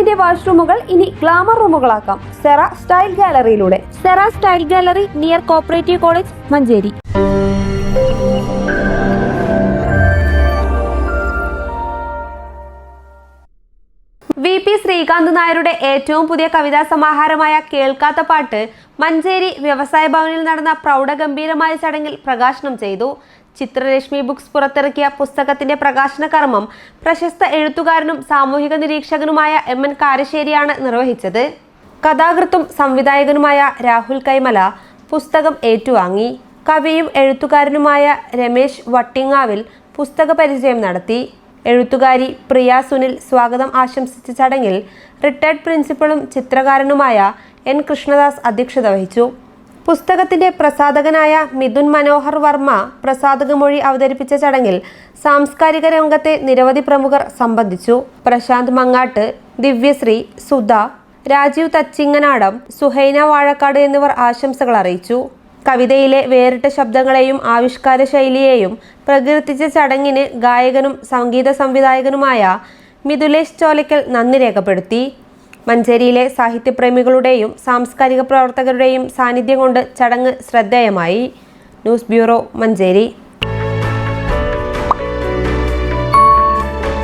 വീടിന്റെ വാഷ്റൂമുകൾ ഇനി ഗ്ലാമർ റൂമുകളാക്കാം സെറ സ്റ്റൈൽ ഗാലറിയിലൂടെ. Sera style gallery near cooperative college, Manjeri. VP Sreekanth നായരുടെ ഏറ്റവും പുതിയ കവിതാ സമാഹാരമായ കേൾക്കാത്ത പാട്ട് മഞ്ചേരി വ്യവസായ ഭവനിൽ നടന്ന പ്രൗഢഗംഭീരമായ ചടങ്ങിൽ പ്രകാശനം ചെയ്തു. ചിത്രരശ്മി ബുക്സ് പുറത്തിറക്കിയ പുസ്തകത്തിന്റെ പ്രകാശന കർമ്മം പ്രശസ്ത എഴുത്തുകാരനും സാമൂഹിക നിരീക്ഷകനുമായ MN കാരശ്ശേരിയാണ് നിർവഹിച്ചത്. കഥാകൃത്തും സംവിധായകനുമായ രാഹുൽ കൈമല പുസ്തകം ഏറ്റുവാങ്ങി. കവിയും എഴുത്തുകാരനുമായ രമേശ് വട്ടിങ്ങാവിൽ പുസ്തക പരിചയം നടത്തി. എഴുത്തുകാരി പ്രിയ സുനിൽ സ്വാഗതം ആശംസിച്ച ചടങ്ങിൽ റിട്ടയർഡ് പ്രിൻസിപ്പളും ചിത്രകാരനുമായ N കൃഷ്ണദാസ് അധ്യക്ഷത വഹിച്ചു. പുസ്തകത്തിന്റെ പ്രസാധകനായ മിഥുൻ മനോഹർ വർമ്മ പ്രസാധകമൊഴി അവതരിപ്പിച്ച ചടങ്ങിൽ സാംസ്കാരിക രംഗത്തെ നിരവധി പ്രമുഖർ സംബന്ധിച്ചു. പ്രശാന്ത് മങ്ങാട്ട്, ദിവ്യശ്രീ, സുധ, രാജീവ് തച്ചിങ്ങനാടം, സുഹൈന വാഴക്കാട് എന്നിവർ ആശംസകൾ അറിയിച്ചു. കവിതയിലെ വേറിട്ട ശബ്ദങ്ങളെയും ആവിഷ്കാര ശൈലിയെയും പ്രകീർത്തിച്ച ചടങ്ങിന് ഗായകനും സംഗീത സംവിധായകനുമായ മിഥുലേഷ് ചോലയ്ക്കൽ നന്ദി രേഖപ്പെടുത്തി. മഞ്ചേരിയിലെ സാഹിത്യപ്രേമികളുടെയും സാംസ്കാരിക പ്രവർത്തകരുടെയും സാന്നിധ്യം കൊണ്ട് ചടങ്ങ് ശ്രദ്ധേയമായി. News bureau, Manjeri.